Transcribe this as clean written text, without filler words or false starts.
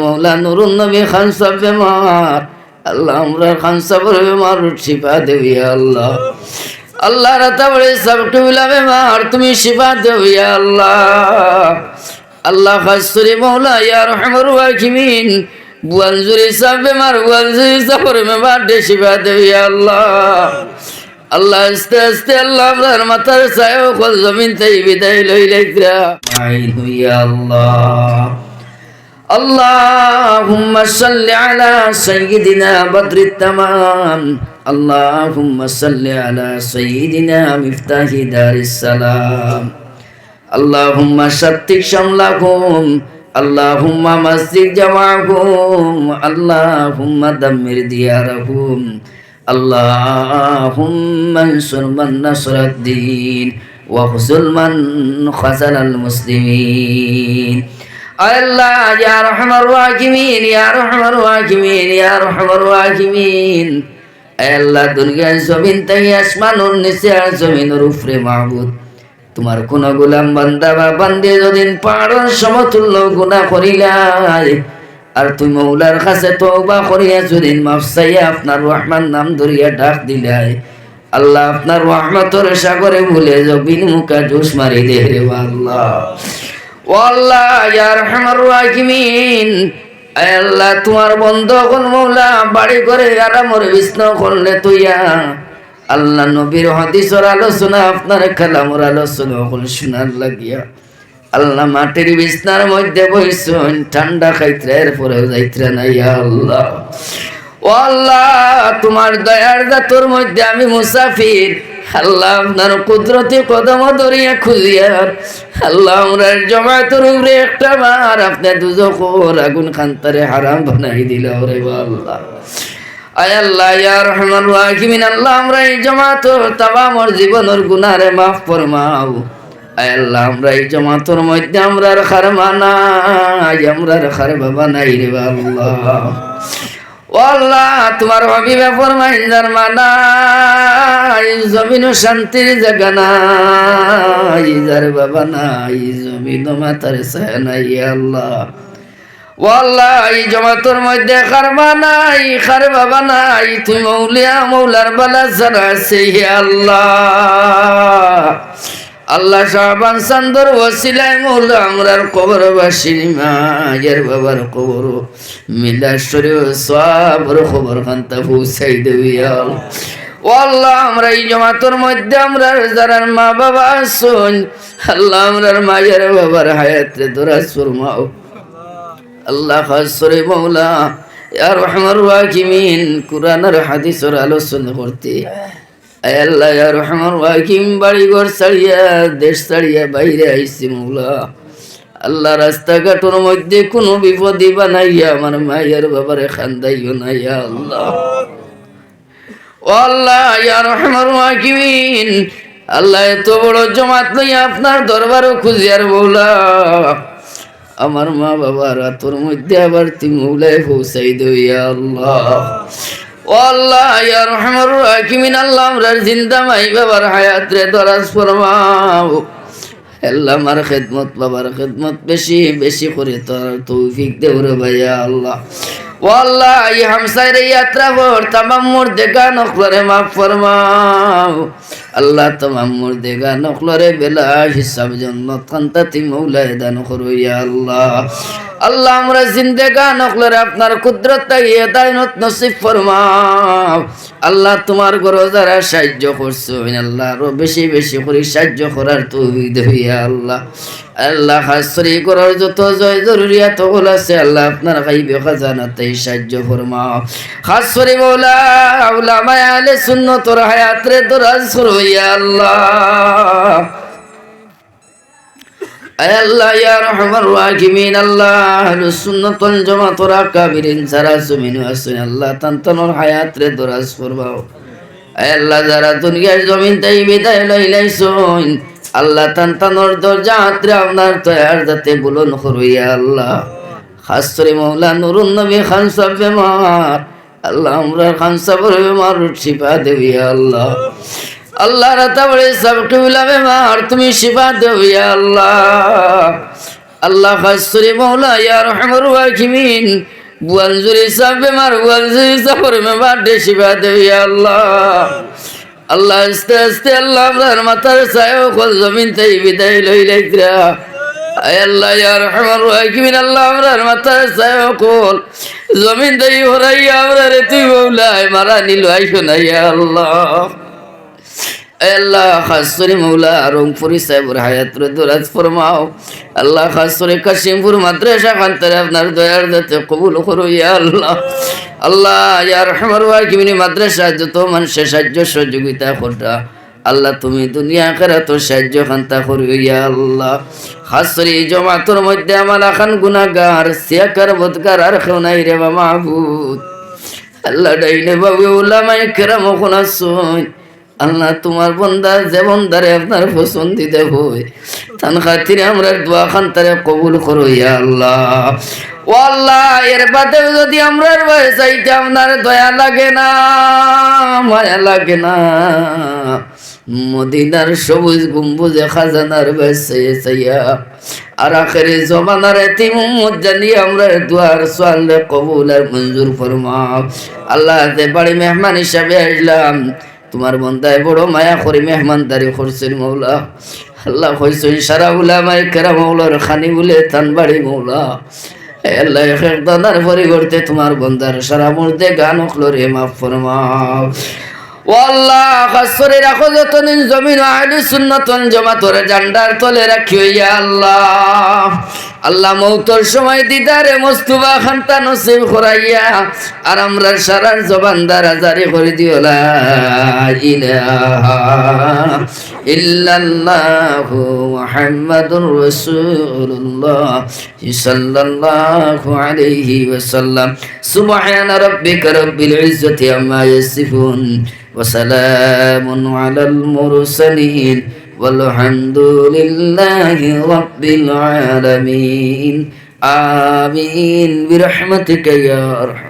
মৌলা নুরুন নবী খান সাহেব বেমার, আল্লাহ আমরা খান সাহেবের বেমার শিফা দেও ইয়া আল্লাহ। আল্লাহ রাতা বলে সাবটুলা বেমার তুমি শিফা দেও ইয়া আল্লাহ। আল্লাহ খাস করে মৌলা ইয়া রহমার রাহিমিন বুয়ানজুরি সাহেব বেমার, বুয়ানজুরি সাহেবের বেমার দে শিফা দেও ইয়া আল্লাহ। আল্লাহ আস্তে আস্তে আল্লাহ আপনার মাথার ছায়া কল জমিন তাই বিদায় লইলেকরা আইন ইয়া আল্লাহ। اللهم صل على سيدنا بدر التمام، اللهم صل على سيدنا مفتاح دار السلام، اللهم شتت شملكم، اللهم مزق جمعكم، اللهم دمر دياركم، اللهم انصر من نصر الدين واخذل من خذل المسلمين। আল্লাহ ইয়া রহমার রাহিমিন, ইয়া রহমার রাহিমিন, ইয়া রহমার রাহিমিন। আল্লাহ দুনিয়ার জমিন তাই আসমানের নিচে আর জমিনের উপরে মাহবুদ তোমার কোন গোলাম বান্দা বা বান্দে যদি পাহাড়ের সমতুল্য গুনাহ করিলাই আর তুমি মৌলার কাছে তওবা করিয়া যদি মাফ চাইয়া আপনার রহমান নাম ধরিয়া ডাক দিলাই, আল্লাহ আপনার রহমতের সাগরে ভুলে জবিন মুখা জোশ মারি দে রে আল্লাহ। আল্লাহ ইয়া রহমার রাহিমিন, আল্লাহ তোমার বন্ধ কোন মৌলা বাড়ি করে আরামরে বিষ্ণু করলে তুইয়া আল্লাহ নবীর হাদিসের আলোচনা আপনার কালামের আলোচনা হল শোনার লাগিয়া আল্লাহ মাটির বিছনার মধ্যে বইছেন ঠান্ডা খাইত্রা এরপরেও যাইত্রা না ইয়া আল্লাহ। ও আল্লাহ তোমার দয়ার দাতর মধ্যে আমি মুসাফির, আল্লাহ আপনার কুদরতি কদম ধরিয়া খুঁজিয়ার আল্লাহ আমরা জমাতের উপরে একটা বার আপনি দুজখের আগুন খান্তারে হারাম বানাই দিল রে আল্লাহ। আয় আল্লাহ ইয়া রহমান রাহিমিন, আল্লাহ আমরা এই জমাতের তামামর জীবনের গুনারে মাফ ফরমাও। আয় আল্লাহ আমরা এই জমাতের মধ্যে আমরার খারমা নাই, আমরার খারবা বানাই রে আল্লাহ। ও আল্লাহ তোমার হাবিবে ফরমাইন যার মানাই জমিন শান্তির জায়গা নাই, যার বাবা নাই জমিন মাতার ছায়া নাই আল্লাহ। ও আল্লাহ এই জমাতের মধ্যে খারবা নাই, খার বাবা নাই, তুমি মৌলিয়া মৌলার বালা যারা আছে আল্লাহ। আল্লাহ শাহবান চান্দর ওসিলায় মৌলা আমরার কবরবাসী মায়ের বাবার কবর মিলাশ্বরী সবর খবর খান্তা পৌঁছাই দেবি আল্লাহ। ও আল্লাহ আমরা এই জমাতের মধ্যে আমরা যারা মা বাবা আসুন আল্লাহ আমরার মায়ের বাবার হায়াতে দরাজ ফরমাও আল্লাহ। খাস করে মৌলা ইয়া রহমার রাহিমিন কুরআনের হাদিসের আলোচনা করতে আল্লাহ ইয়া রহমান রাহিম বাড়ি ঘর ছাড়িয়া দেশ ছাড়িয়া বাইরে আইসি মৌলা। আল্লাহ রাস্তাঘাটের মধ্যে কোনো বিপদে বানাইয়া আমার মায়ের বাবারে খান্দাইও না ইয়া আল্লাহ। ও আল্লাহ ইয়া রহমান রাহিমিন, আল্লাহ এত বড় জমাত লইয়া আপনার দরবারও খুঁজিয়ার মৌলা আমার মা বাবার তোর মধ্যে আবার তুমি মৌলায় পৌঁছাই দেও ইয়া আল্লাহ। ও আল্লাহ ইয়া রহমার রাহিমিন, আল্লাহ আমরার জিন্দা মাই বাবার হায়াত রে দরাজ ফরমাও। আল্লাহ আমার খেদমত বাবার খেদমত বেশি বেশি করে তোর তৌফিক দেও রে ভাইয়া আল্লাহ। ও আল্লাহ এই হামসায়ের ইয়াত্রা পর তামাম মুর্দেগা নখলরে মাফ ফরমাও আল্লাহ। তামাম মুর্দেগা নখলরে বেলা হিসাব জান্নাত কান্তাতি মৌলায় দান করো ইয়া আল্লাহ। আল্লাহ আমরা জিন্দেগা নখলরে আপনার কুদরত তাইয়ে দাইনত নসিব ফরমাও আল্লাহ। তোমার ঘরে যারা সাহায্য করছো আল্লাহ আরো বেশি বেশি করে সাহায্য করার তৌফিক দেও ইয়া আল্লাহ। আল্লাহ খাস করে করার যত জয় জরুরিয়াত হল আছে আল্লাহ আপনার গাইবে খাজানাতে সাহায্য ফরমাও। খাস করে মৌলা উলামা আহলে সুন্নতর হায়াত রে দরাজ করো ইয়া আল্লাহ। আল্লাহ ইয়া রহমান রাহিমিন, আল্লাহ আহলুস সুন্নাত ওয়াল জামাতের আকাবিরিন যারা জমিনে আছেন আল্লাহ তানতানোর হায়াত রে দরাজ ফরমাও। আল্লাহ যারা দুনিয়ার জমিন তাই বিদায় লইলাইছেন আল্লাহ তানতানোর দরজা হাতরে আপনার তয়ার যাতে বুলন করো ইয়া আল্লাহ। খাস করে মৌলা নুরুন নবী খান সাহেব বেমার, আল্লাহ আমরা খান সাহেবের বেমার শিফা দেও ইয়া আল্লাহ। আল্লাহ রাতা বলে সবকে বেমার তুমি শিফা দেও ইয়া আল্লাহ। আল্লাহ খাসরি মৌলা ইয়া রহমার রাহিমিন বুয়ানজুরি সাহেব বেমার বুয়ানজুরি সাফর মেবার দেশিবা দে ইয়া আল্লাহ আল্লাহ আস্তে আস্তে আল্লাহ আমরার মাথার ছায়া খোল জমিন থেকে বিদায় লইলাইতরা আয় আল্লাহ ইয়া রহমার রাহিমিন আল্লাহ আমরার মাথার ছায়া খোল জমিন থেকে হরাইয়া আমরারে তুই মৌলা মারা নিল আইসো না ইয়া আল্লাহ আল্লাহ খাসরি মৌলা রংপুরি সাহেবের হায়াতরে দরাজ ফরমাও আল্লাহ খাসরি কাশিমপুর মাদ্রাসা খানতারে আপনার দয়ার দাতে কবুল করো ইয়া আল্লাহ আল্লাহ ইয়া রহমার রাহিমিন মাদ্রাসা যত মানুষের সাহায্য সহযোগিতা করতা আল্লাহ তুমি দুনিয়া আখিরাত সাহায্য খান্তা করো ইয়া আল্লাহ খাসরি জমাতর মধ্যে আমার আখান গুনাহগার সিয়াকার বদকার আর কেউ নাই রে মাহবুব আল্লাহ ডাইনে বাবু উলামায়ে কেরাম কোনাসুন আল্লাহ তোমার বন্দা যে বন্দারে আপনার পছন্দিদা হই তান খাতিরে আমরা দোয়া খান তারে কবুল করো ইয়া আল্লাহ ও আল্লাহ এর বাদে যদি আমরা চাইতে আপনার দয়া লাগে না মায়া লাগে না মদিনার সবুজ গম্বুজে খাজানার বেসে চাইয়া আর আখেরে জমানার এতিম উম্মত জানিয়ে আমরা দুয়ার সোয়ালে কবুল আর মঞ্জুর ফরমাও আল্লাহ যে বাড়ি মেহমান হিসাবে আসলাম তোমার বন্দায় বড় মায়া করি মেহমানদারি করছেন মৌলা আল্লাহ কইছেন সারা উলামায়ে কেরাম মৌলার খানি বলে তান বাড়ি মৌলা আল্লাহ এক দাদার পরিবর্তে তোমার বন্দার সারা মুর্দে গান উখলরে মাফ ফরমাও ও আল্লাহ খাসরে রাখো যতদিন জমিন আহলে সুন্নাত ওয়াল জামাতের জান্ডার তলে রাখিও ইয়া আল্লাহ আল্লাহ মৌতর সময় দিদারে মুস্তাফা খানতা নসিব করাইয়া আর আমরা সারার জবান দ্বারা জারি করে দিও লা ইলাহা ইল্লাল্লাহু মুহাম্মাদুর রাসূলুল্লাহ সাল্লাল্লাহু আলাইহি ওয়াসাল্লাম সুবহানা রাব্বিকা রাব্বিল ইজ্জাতি আম্মা ইয়াসিফুন ওয়া সালামুন আলাল মুরসালিন والحمد لله رب العالمين آمين برحمتك يا أرحم